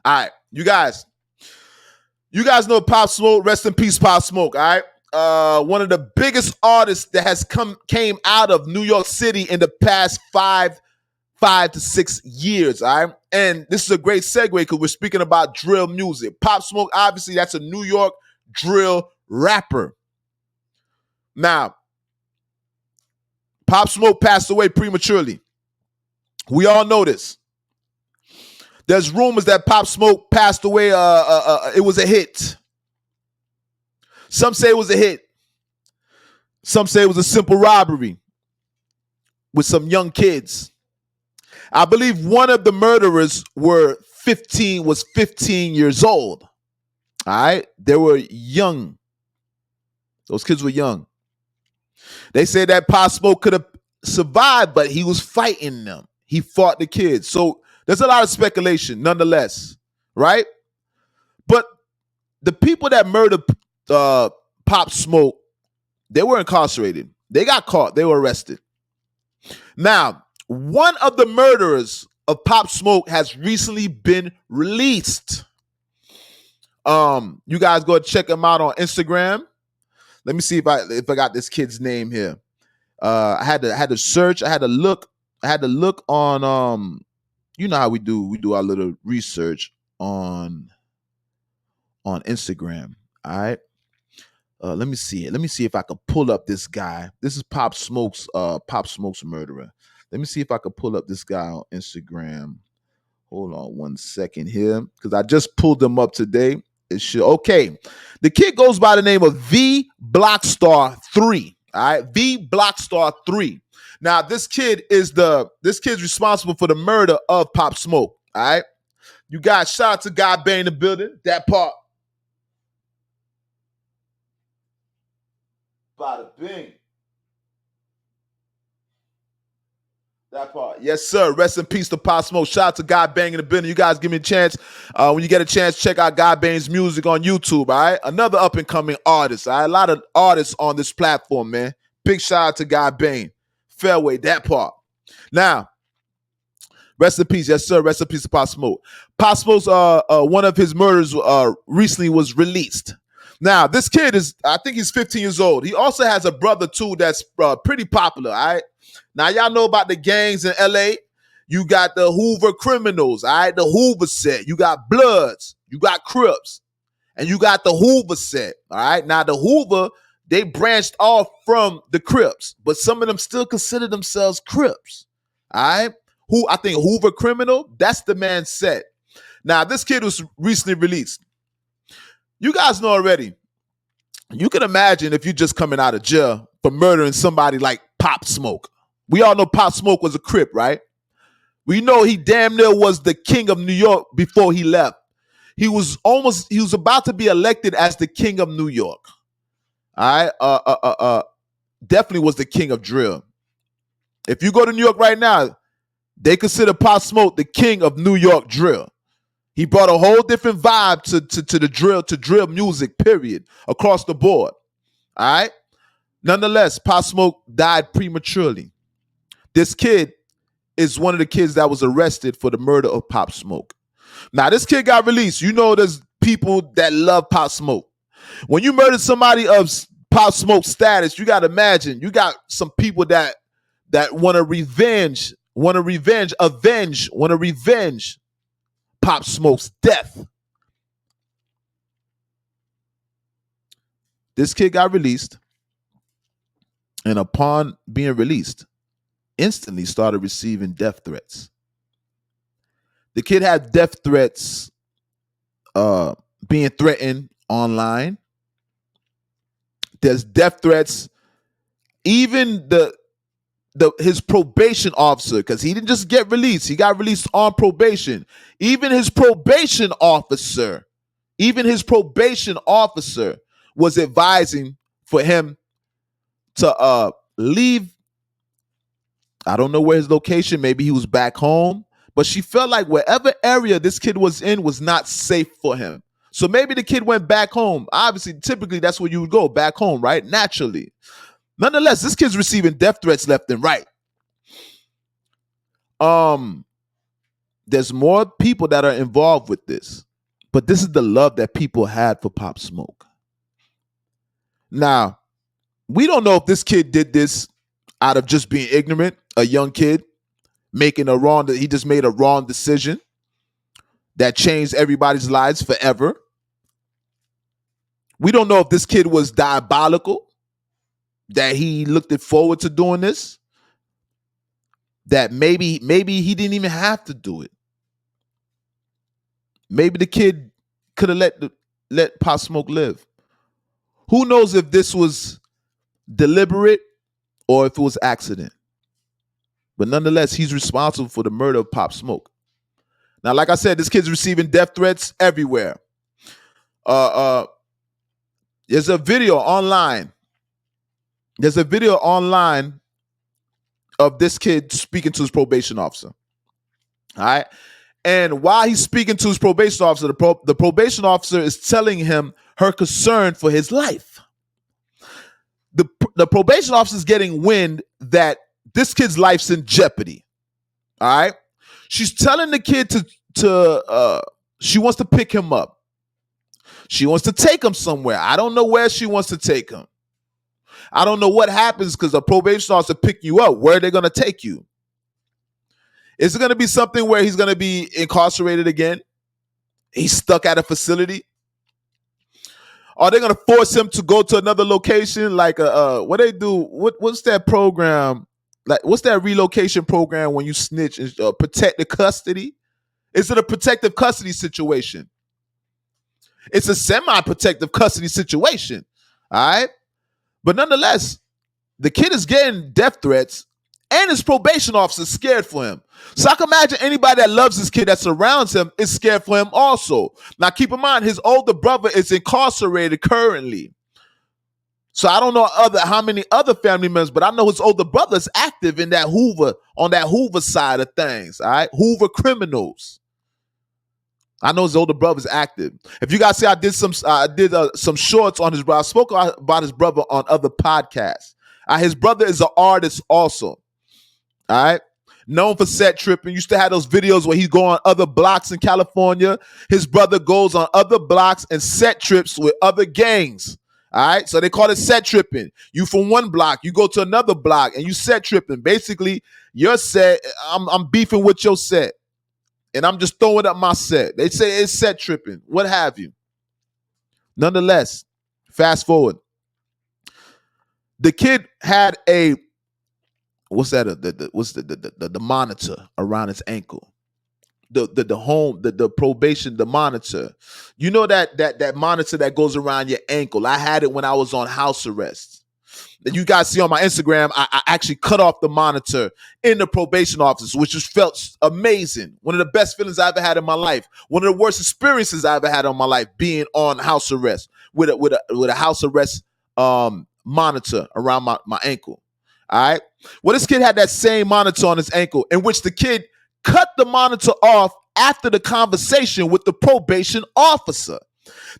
All right, you guys know Pop Smoke. Rest in peace, Pop Smoke. All right, one of the biggest artists that has came out of New York City in the past five to 6 years. All right, and this is a great segue because we're speaking about drill music. Pop Smoke, obviously, that's a New York drill rapper. Now, Pop Smoke passed away prematurely. We all know this. There's rumors that Pop Smoke passed away. It was a hit. Some say it was a hit. Some say it was a simple robbery with some young kids. I believe one of the murderers was 15 years old. All right. They were young. Those kids were young. They say that Pop Smoke could have survived, but he was fighting them. He fought the kids. So there's a lot of speculation, nonetheless, right? But the people that murdered Pop Smoke, they were incarcerated. They got caught. They were arrested. Now, one of the murderers of Pop Smoke has recently been released. You guys go check him out on Instagram. Let me see if I got this kid's name here. I had to search. I had to look on you know how we do our little research on Instagram. All right. Let me see if I can pull up this guy. This is Pop Smoke's murderer. Let me see if I can pull up this guy on Instagram. Hold on 1 second here, because I just pulled him up today. It should okay. The kid goes by the name of V Blockstar 3. All right, V Blockstar 3. Now, this kid's responsible for the murder of Pop Smoke. All right. You guys, shout out to God Bang in the building. That part. Bada bing. That part. Yes, sir. Rest in peace to Pop Smoke. Shout out to God Bang in the building. You guys give me a chance. When you get a chance, check out God Bang's music on YouTube, all right? Another up-and-coming artist, all right? A lot of artists on this platform, man. Big shout out to God Bang. Fairway, that part. Now, rest in peace. Yes, sir. Rest in peace to Pop Smoke. Pop Smoke's, one of his murders recently was released. Now, this kid I think he's 15 years old. He also has a brother, too, that's pretty popular, all right? Now, y'all know about the gangs in L.A. You got the Hoover criminals, all right? The Hoover set. You got Bloods. You got Crips. And you got the Hoover set, all right? Now, the Hoover, they branched off from the Crips, but some of them still consider themselves Crips, all right? I think Hoover criminal, that's the man's set. Now, this kid was recently released. You guys know already. You can imagine if you're just coming out of jail for murdering somebody like Pop Smoke. We all know Pop Smoke was a Crip, right? We know he damn near was the king of New York before he left. He was about to be elected as the king of New York. All right. Definitely was the king of drill. If you go to New York right now, they consider Pop Smoke the king of New York drill. He brought a whole different vibe to the drill music, period, across the board. All right. Nonetheless, Pop Smoke died prematurely. This kid is one of the kids that was arrested for the murder of Pop Smoke. Now, this kid got released. You know there's people that love Pop Smoke. When you murder somebody of Pop Smoke status, you got to imagine you got some people that want to revenge Pop Smoke's death. This kid got released, and upon being released, instantly started receiving death threats. The kid had death threats being threatened online. There's death threats. Even his probation officer, because he didn't just get released, he got released on probation. Even his probation officer was advising for him to leave. I don't know where his location, maybe he was back home, but she felt like wherever area this kid was in was not safe for him. So maybe the kid went back home. Obviously, typically that's where you would go, back home, right? Naturally. Nonetheless, this kid's receiving death threats left and right. There's more people that are involved with this. But this is the love that people had for Pop Smoke. Now, we don't know if this kid did this out of just being ignorant, a young kid he just made a wrong decision that changed everybody's lives forever. We don't know if this kid was diabolical, that he looked forward to doing this, that maybe he didn't even have to do it. Maybe the kid could have let Pop Smoke live. Who knows if this was deliberate or if it was accident. But nonetheless, he's responsible for the murder of Pop Smoke. Now, like I said, this kid's receiving death threats everywhere. There's a video online. There's a video online of this kid speaking to his probation officer. All right. And while he's speaking to his probation officer, the probation officer is telling him her concern for his life. The probation officer is getting wind that this kid's life's in jeopardy. All right. She's telling the kid she wants to pick him up. She wants to take him somewhere. I don't know where she wants to take him. I don't know what happens because the probation officer pick you up. Where are they going to take you? Is it going to be something where he's going to be incarcerated again? He's stuck at a facility? Are they going to force him to go to another location? Like what they do? What's that program? Like what's that relocation program when you snitch and protect the custody? Is it a protective custody situation? It's a semi-protective custody situation. All right. But nonetheless, the kid is getting death threats and his probation officer is scared for him. So I can imagine anybody that loves this kid that surrounds him is scared for him also. Now, keep in mind, his older brother is incarcerated currently. So I don't know how many other family members, but I know his older brother is active in that on that Hoover side of things. All right. Hoover criminals. I know his older brother's active. If you guys see, I did some shorts on his brother. I spoke about his brother on other podcasts. His brother is an artist also. All right. Known for set tripping. Used to have those videos where he's going on other blocks in California. His brother goes on other blocks and set trips with other gangs. All right. So they call it set tripping. You from one block, you go to another block and you set tripping. Basically, your set, I'm beefing with your set. And I'm just throwing up my set. They say it's set tripping, what have you. Nonetheless, fast forward. The kid had what's that? The monitor around his ankle. The probation, the monitor. You know that monitor that goes around your ankle. I had it when I was on house arrest. And you guys see on my Instagram, I actually cut off the monitor in the probation office, which just felt amazing. One of the best feelings I ever had in my life. One of the worst experiences I ever had in my life, being on house arrest with a house arrest monitor around my ankle. All right. Well, this kid had that same monitor on his ankle, in which the kid cut the monitor off after the conversation with the probation officer.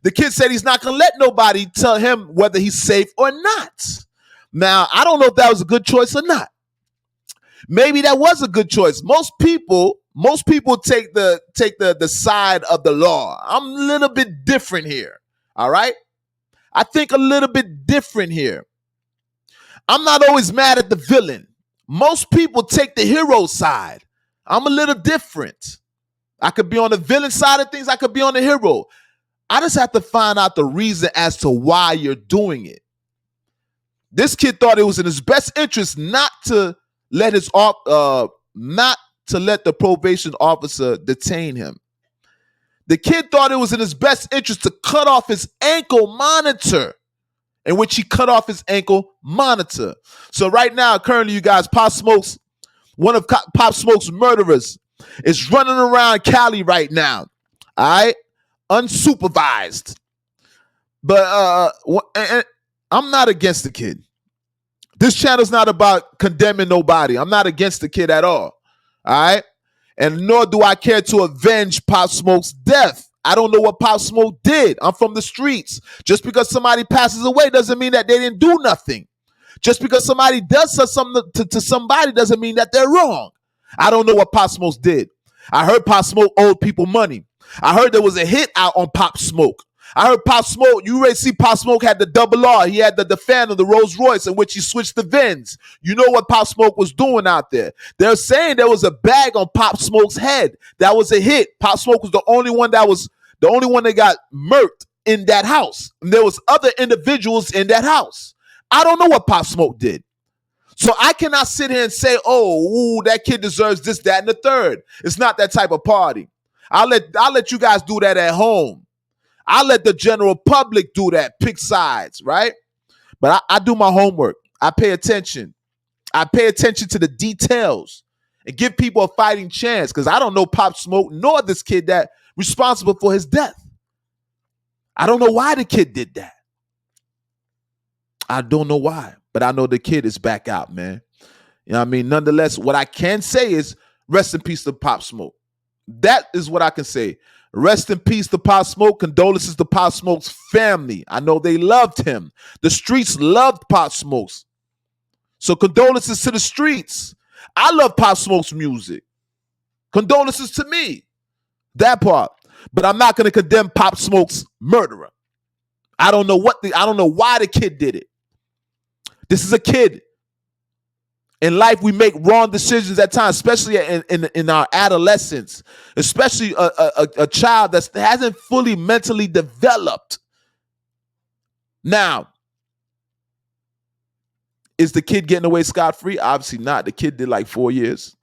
The kid said he's not going to let nobody tell him whether he's safe or not. Now, I don't know if that was a good choice or not. Maybe that was a good choice. Most people take the side of the law. I'm a little bit different here. All right? I think a little bit different here. I'm not always mad at the villain. Most people take the hero side. I'm a little different. I could be on the villain side of things. I could be on the hero. I just have to find out the reason as to why you're doing it. This kid thought it was in his best interest not to let the probation officer detain him. The kid thought it was in his best interest to cut off his ankle monitor, in which he cut off his ankle monitor. So right now, currently, you guys, one of Pop Smoke's murderers, is running around Cali right now. All right? Unsupervised. But I'm not against the kid. This channel's not about condemning nobody. I'm not against the kid at all. All right? And nor do I care to avenge Pop Smoke's death. I don't know what Pop Smoke did. I'm from the streets. Just because somebody passes away doesn't mean that they didn't do nothing. Just because somebody does something to somebody doesn't mean that they're wrong. I don't know what Pop Smoke did. I heard Pop Smoke owed people money. I heard there was a hit out on Pop Smoke. I heard Pop Smoke, you already see Pop Smoke had the ller. He had the fan of the Rolls Royce in which he switched the VINs. You know what Pop Smoke was doing out there. They're saying there was a bag on Pop Smoke's head. That was a hit. Pop Smoke was the only one that got murked in that house. And there was other individuals in that house. I don't know what Pop Smoke did. So I cannot sit here and say, oh, that kid deserves this, that, and the third. It's not that type of party. I'll let you guys do that at home. I'll let the general public do that, pick sides, right? But I do my homework. I pay attention. I pay attention to the details and give people a fighting chance because I don't know Pop Smoke nor this kid that responsible for his death. I don't know why the kid did that. I don't know why, but I know the kid is back out, man. You know what I mean? Nonetheless, what I can say is rest in peace to Pop Smoke. That is what I can say. Rest in peace to Pop Smoke. Condolences to Pop Smoke's family. I know they loved him. The streets loved Pop Smoke's. So condolences to the streets. I love Pop Smoke's music. Condolences to me. That part. But I'm not going to condemn Pop Smoke's murderer. I don't know why the kid did it. This is a kid. In life, we make wrong decisions at times, especially in our adolescence, especially a child that hasn't fully mentally developed. Now, is the kid getting away scot-free? Obviously not. The kid did like 4 years.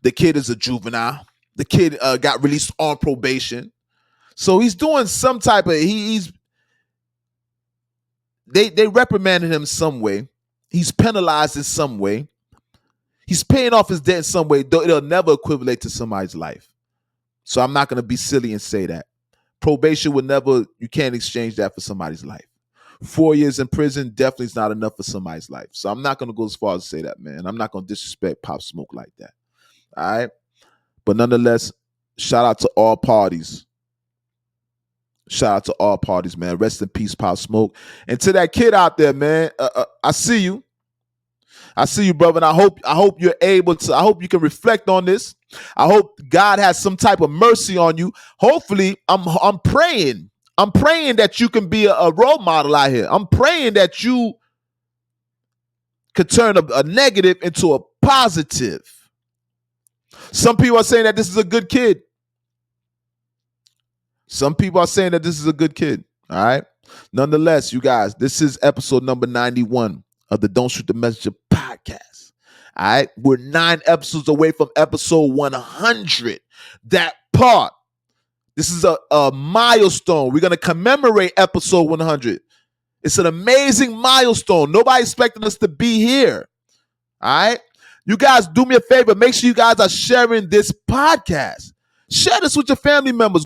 The kid is a juvenile. The kid got released on probation. So he's doing some type of, they reprimanded him some way. He's penalized in some way. He's paying off his debt in some way, though it'll never equivalent to somebody's life. So I'm not going to be silly and say that. Probation would never, you can't exchange that for somebody's life. 4 years in prison definitely is not enough for somebody's life. So I'm not going to go as far as to say that, man. I'm not going to disrespect Pop Smoke like that. All right? But nonetheless, shout out to all parties. Shout out to all parties, man. Rest in peace, Pop Smoke. And to that kid out there, man, I see you. I see you, brother. And I hope you're able to, I hope you can reflect on this. I hope God has some type of mercy on you. Hopefully, I'm praying. I'm praying that you can be a role model out here. I'm praying that you could turn a negative into a positive. Some people are saying that this is a good kid. Some people are saying that this is a good kid. All right. Nonetheless, you guys, this is episode number 91 of the Don't Shoot the Messenger podcast. All right. We're 9 episodes away from episode 100. That part. This is a milestone. We're going to commemorate episode 100. It's an amazing milestone. Nobody expected us to be here. All right. You guys do me a favor. Make sure you guys are sharing this podcast. Share this with your family members.